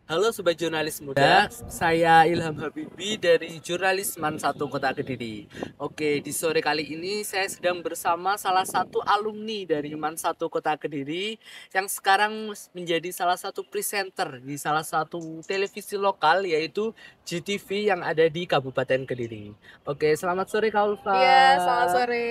Halo Sobat Jurnalis Muda, saya Ilham Habibi dari Jurnalis Man 1 Kota Kediri. Oke, di sore kali ini saya sedang bersama salah satu alumni dari Man 1 Kota Kediri yang sekarang menjadi salah satu presenter di salah satu televisi lokal yaitu GTV yang ada di Kabupaten Kediri. Oke, selamat sore Kak Ulfa. Iya, selamat sore.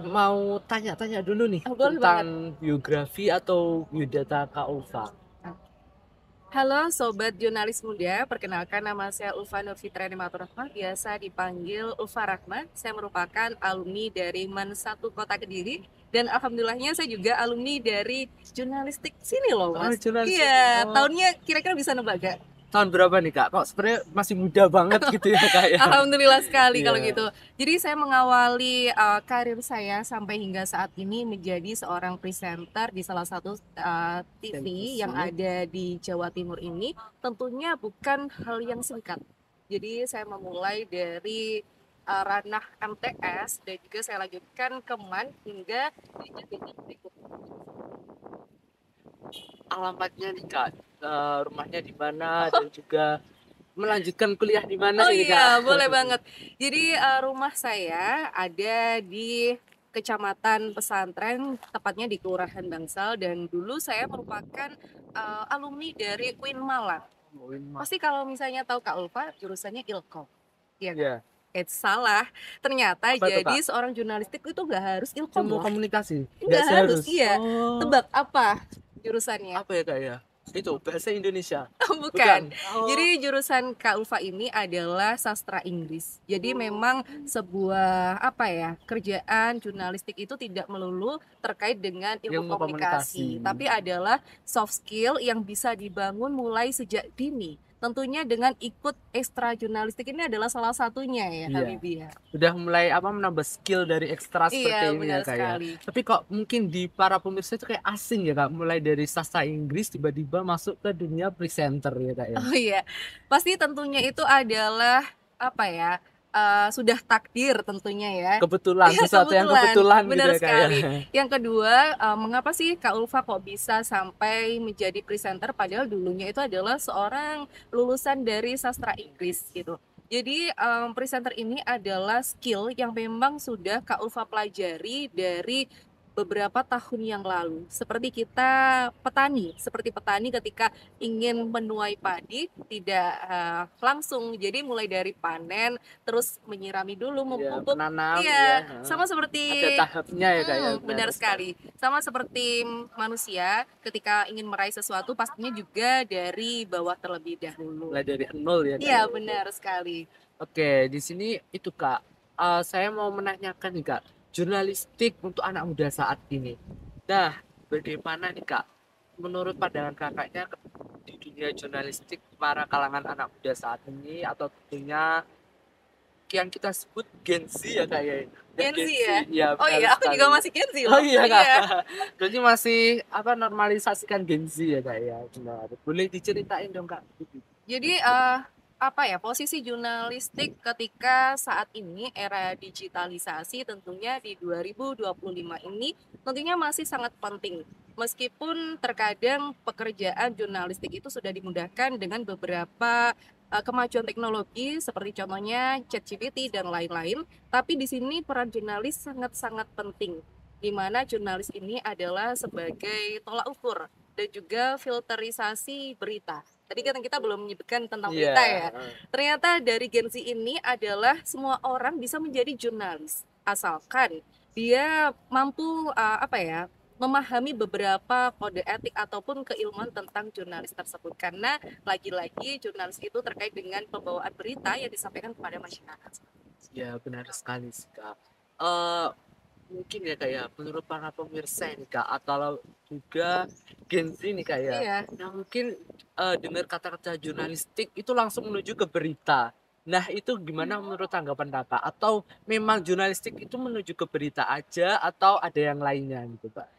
Mau tanya-tanya dulu nih Boleh banget. tentang biografi atau biodata Kak Ulfa. Halo Sobat Jurnalis Muda, perkenalkan nama saya Ulfa Nurfitra Nematur Rahma, biasa dipanggil Ulfa Rahma. Saya merupakan alumni dari MAN 1 Kota Kediri dan alhamdulillahnya saya juga alumni dari jurnalistik sini loh Mas. Jurnalis. Iya, tahunnya kira-kira bisa nebak gak? Tahun berapa nih Kak? Kok sebenarnya masih muda banget gitu ya Kak ya? Alhamdulillah sekali kalau Iya. gitu. Jadi saya mengawali karir saya sampai hingga saat ini menjadi seorang presenter di salah satu TV Televisi. yang ada di Jawa Timur ini. Tentunya bukan hal yang singkat. Jadi saya memulai dari ranah MTS dan juga saya lanjutkan ke MAN hingga di jenjang berikutnya. Alamatnya nih Kak, rumahnya di mana dan juga melanjutkan kuliah di mana Oh ini iya, Kak? boleh banget. Jadi rumah saya ada di Kecamatan Pesantren, tepatnya di Kelurahan Bangsal, dan dulu saya merupakan alumni dari UIN Malang. Pasti kalau misalnya tahu Kak Ulfa, jurusannya Ilkom. Iya, Iya. salah. Ternyata Apa tuh jadi Kak? seorang jurnalistik itu nggak harus Ilkom Ilmu loh. komunikasi? Nggak harus, seharus. iya. Oh, Tebak apa jurusannya? apa ya Kak ya? Itu bahasa Indonesia. Bukan. Oh. Jadi jurusan Kak Ulfa ini adalah sastra Inggris. Jadi memang sebuah kerjaan jurnalistik itu tidak melulu terkait dengan ilmu Ilmu komunikasi, komunikasi. tapi adalah soft skill yang bisa dibangun mulai sejak dini. Tentunya dengan ikut ekstra jurnalistik ini adalah salah satunya ya, Iya. Habibie ya. Udah mulai menambah skill dari ekstra seperti Iya, ini ya benar Kak ya. sekali. Tapi kok mungkin di para pemirsa itu kayak asing ya Kak, mulai dari sastra Inggris tiba-tiba masuk ke dunia presenter ya Kak ya. Oh iya, pasti tentunya itu adalah sudah takdir tentunya ya. Kebetulan, Iya, sesuatu yang kebetulan gitu benar ya Kak ya. sekali. Yang kedua, mengapa sih Kak Ulfa kok bisa sampai menjadi presenter padahal dulunya itu adalah seorang lulusan dari sastra Inggris gitu. Jadi presenter ini adalah skill yang memang sudah Kak Ulfa pelajari dari beberapa tahun yang lalu. Seperti seperti petani ketika ingin menuai padi tidak langsung. Jadi mulai dari panen, terus menyirami dulu, Iya, memupuk. menanam Iya, ya. sama seperti Ada tahapnya ya Kak ya. benar sekali. Sama seperti manusia ketika ingin meraih sesuatu pastinya juga dari bawah terlebih dahulu. Mulai dari nol ya Kak. Iya, ya. benar sekali. Oke, di sini itu Kak. Saya mau menanyakan nih Kak, jurnalistik untuk anak muda saat ini. Nah, bagaimana nih Kak, menurut pandangan kakaknya di dunia jurnalistik para kalangan anak muda saat ini atau tentunya yang kita sebut Gen Z ya Kak ya? Gen Z ya? Iya, Oh benar iya, aku sekali. juga masih Gen Z Oh loh. iya Kak. Berarti masih normalisasikan Gen Z ya Kak ya? Benar. Boleh diceritain dong Kak? Jadi posisi jurnalistik ketika saat ini era digitalisasi tentunya di 2025 ini tentunya masih sangat penting. Meskipun terkadang pekerjaan jurnalistik itu sudah dimudahkan dengan beberapa kemajuan teknologi seperti contohnya ChatGPT dan lain-lain, tapi di sini peran jurnalis sangat-sangat penting, di mana jurnalis ini adalah sebagai tolak ukur dan juga filterisasi berita. Tadi kan kita belum menyebutkan tentang berita ya. Ternyata dari Gen Z ini adalah semua orang bisa menjadi jurnalis asalkan dia mampu memahami beberapa kode etik ataupun keilmuan tentang jurnalis tersebut, karena lagi-lagi jurnalis itu terkait dengan pembawaan berita yang disampaikan kepada masyarakat. Ya benar sekali sih Kak. Mungkin ya Kak ya, menurut para pemirsa ini Kak, atau juga Gen Z nih Kak ya, Iya. yang mungkin dengar kata-kata jurnalistik itu langsung menuju ke berita. Nah itu gimana menurut tanggapan Kakak? Atau memang jurnalistik itu menuju ke berita aja atau ada yang lainnya gitu Pak?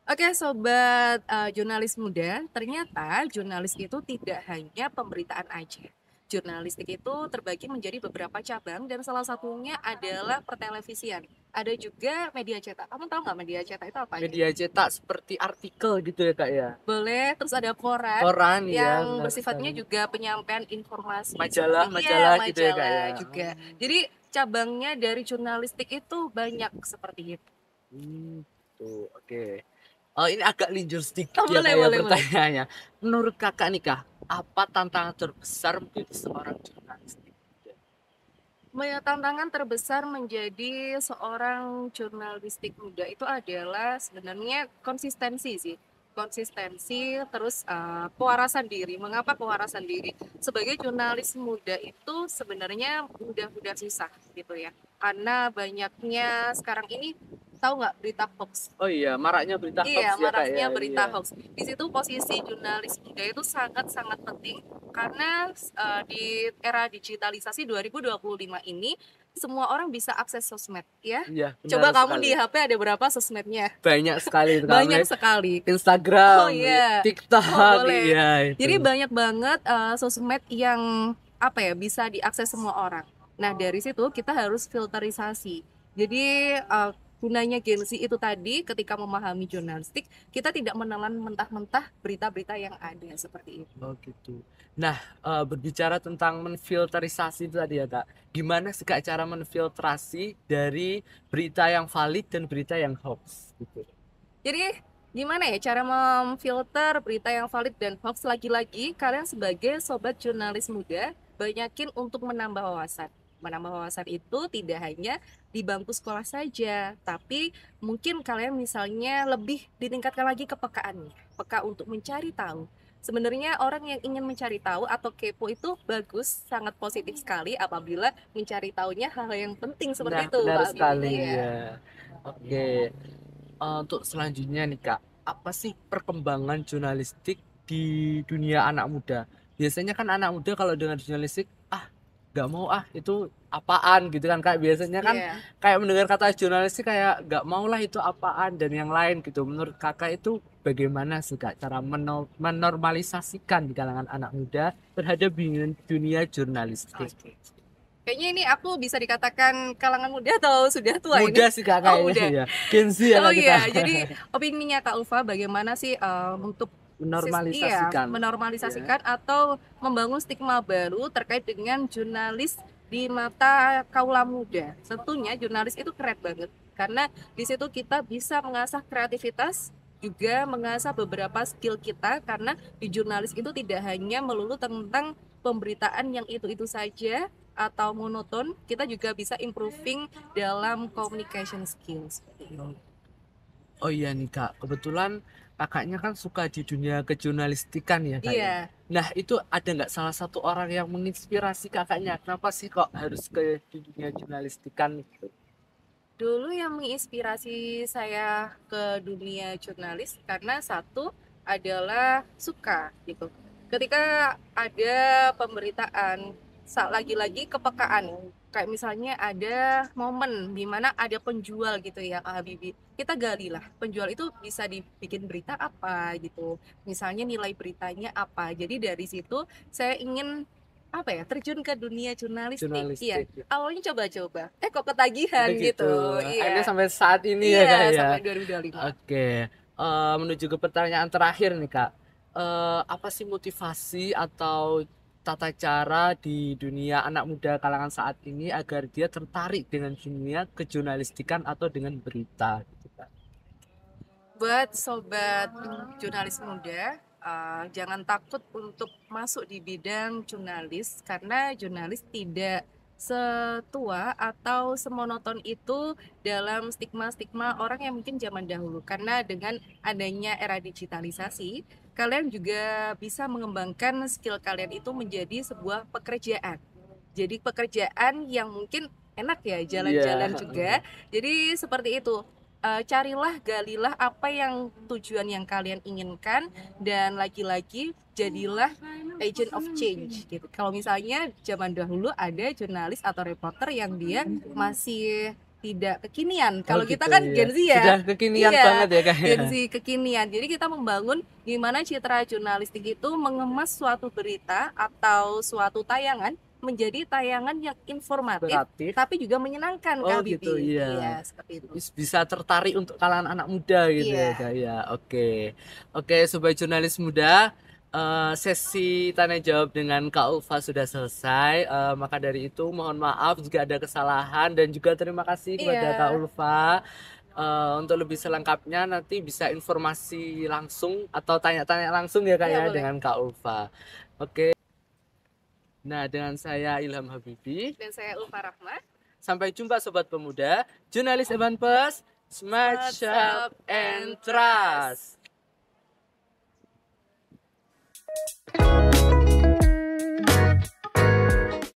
Oke, sobat jurnalis muda, ternyata jurnalis itu tidak hanya pemberitaan aja. Jurnalistik itu terbagi menjadi beberapa cabang dan salah satunya adalah pertelevisian. Ada juga media cetak. Kamu tahu nggak media cetak itu apa aja? Media cetak seperti artikel gitu ya Kak ya. Boleh, terus ada koran Koran ya, yang benar bersifatnya sekali. juga penyampaian informasi Majalah, seperti majalah gitu ya Kak ya. majalah juga. Jadi cabangnya dari jurnalistik itu banyak seperti itu. Tuh, oke. Oh, ini agak linjur sedikit Oh, ya boleh, Kak ya boleh, boleh. pertanyaannya. Menurut Kakak nih Kak, apa tantangan terbesar menjadi seorang jurnalis? Tantangan terbesar menjadi seorang jurnalistik muda itu adalah sebenarnya konsistensi sih. Konsistensi, terus kewarasan diri. Mengapa kewarasan diri? Sebagai jurnalis muda itu sebenarnya mudah-mudah susah gitu ya. Karena banyaknya sekarang ini, tahu nggak berita hoax? Oh iya, maraknya berita Iya, hoax ya Kak ya. maraknya berita Iya. hoax. Di situ posisi jurnalis muda itu sangat-sangat penting karena di era digitalisasi 2025 ini semua orang bisa akses sosmed ya. Iya, benar Coba kamu sekali. di HP ada berapa sosmednya? Banyak sekali itu Kak. Banyak sekali. Instagram, Oh iya. TikTok, Oh boleh. iya itu. Jadi banyak banget sosmed yang apa ya bisa diakses semua orang. Nah dari situ kita harus filterisasi. Jadi gunanya Gen Z itu tadi ketika memahami jurnalistik kita tidak menelan mentah-mentah berita-berita yang ada seperti itu. Oh gitu. Nah, berbicara tentang menfilterisasi itu tadi ya Kak, gimana sih Kak cara menfiltrasi dari berita yang valid dan berita yang hoax gitu? Jadi gimana ya cara memfilter berita yang valid dan hoax? Lagi-lagi kalian sebagai sobat jurnalis muda banyakin untuk menambah wawasan. Menambah wawasan itu tidak hanya di bangku sekolah saja, tapi mungkin kalian misalnya lebih ditingkatkan lagi kepekaannya, peka untuk mencari tahu. Sebenarnya orang yang ingin mencari tahu atau kepo itu bagus, sangat positif sekali apabila mencari tahunya hal yang penting Nah, seperti itu, benar Pak sekali Bibi. Iya. ya. Oke. Untuk selanjutnya nih Kak, apa sih perkembangan jurnalistik di dunia anak muda? Biasanya kan anak muda kalau dengar jurnalistik, nggak mau itu apaan gitu kan Kak. Biasanya kan Iya. kayak mendengar kata jurnalistik kayak nggak mau lah itu apaan dan yang lain gitu. Menurut Kakak itu bagaimana sih Kak cara menormalisasikan di kalangan anak muda terhadap dunia jurnalistik? Oke. Kayaknya ini aku bisa dikatakan kalangan muda atau sudah tua ini? Muda sih Kak Oh, kayaknya muda. ya. Gen Z ya Oh Kak kita. iya, jadi opininya Kak Ulfa bagaimana sih untuk Menormalisasikan. menormalisasikan atau membangun stigma baru terkait dengan jurnalis di mata kaula muda. Tentunya jurnalis itu keren banget karena di situ kita bisa mengasah kreativitas juga mengasah beberapa skill kita karena di jurnalis itu tidak hanya melulu tentang pemberitaan yang itu-itu saja atau monoton, kita juga bisa improving dalam communication skills. Oh iya nih Kak, kebetulan kakaknya kan suka di dunia kejurnalistikan ya Kak ya. Iya, Nah itu ada nggak salah satu orang yang menginspirasi kakaknya? Kenapa sih kok harus ke dunia jurnalistikan gitu? dulu yang menginspirasi saya ke dunia jurnalis karena satu adalah suka gitu. Ketika ada pemberitaan, lagi-lagi kepekaan. Kayak misalnya ada momen di mana ada penjual gitu ya Kak Habibie. Kita gali lah, penjual itu bisa dibikin berita apa gitu. Misalnya nilai beritanya apa. Jadi dari situ saya ingin apa ya terjun ke dunia jurnalistik. Iya, Jurnalistik. awalnya coba-coba kok ketagihan Gitu. gitu. Akhirnya Iya, sampai saat ini ya iya Kak ya. sampai 2025. Oke, menuju ke pertanyaan terakhir nih Kak. Apa sih motivasi atau tata cara di dunia anak muda kalangan saat ini agar dia tertarik dengan dunia kejurnalistikan atau dengan berita gitu Kak? Buat sobat jurnalis muda, jangan takut untuk masuk di bidang jurnalis karena jurnalis tidak setua atau semonoton itu dalam stigma-stigma orang yang mungkin zaman dahulu. Karena dengan adanya era digitalisasi, kalian juga bisa mengembangkan skill kalian itu menjadi sebuah pekerjaan. Jadi pekerjaan yang mungkin enak ya, jalan-jalan Iya. juga. Jadi seperti itu. Carilah, galilah apa yang tujuan yang kalian inginkan dan lagi-lagi jadilah agent of change gitu. Kalau misalnya zaman dahulu ada jurnalis atau reporter yang dia masih tidak kekinian. Kalau Oh kita gitu kan ya. Gen Z ya. Sudah kekinian Iya, banget ya Kak ya. Gen Z kekinian. Jadi kita membangun gimana citra jurnalistik itu mengemas suatu berita atau suatu tayangan menjadi tayangan yang informatif Kreatif. tapi juga menyenangkan, Oh Kak gitu, Bibi. iya. Iya, seperti itu. Bisa tertarik untuk kalangan anak muda gitu ya Iya. Kak ya. Oke. Oke, sobat jurnalis muda, sesi tanya jawab dengan Kak Ulfa sudah selesai. Maka dari itu mohon maaf jika ada kesalahan dan juga terima kasih kepada Kak Iya. Ulfa. Untuk lebih selengkapnya nanti bisa informasi langsung atau tanya-tanya langsung ya Kak Iya, ya boleh. dengan Kak Ulfa. Oke. Nah, dengan saya Ilham Habibi. Dan saya Ulfa Rahma. Sampai jumpa sobat pemuda, jurnalis Evan Pers, Smart, Sharp, and Trust.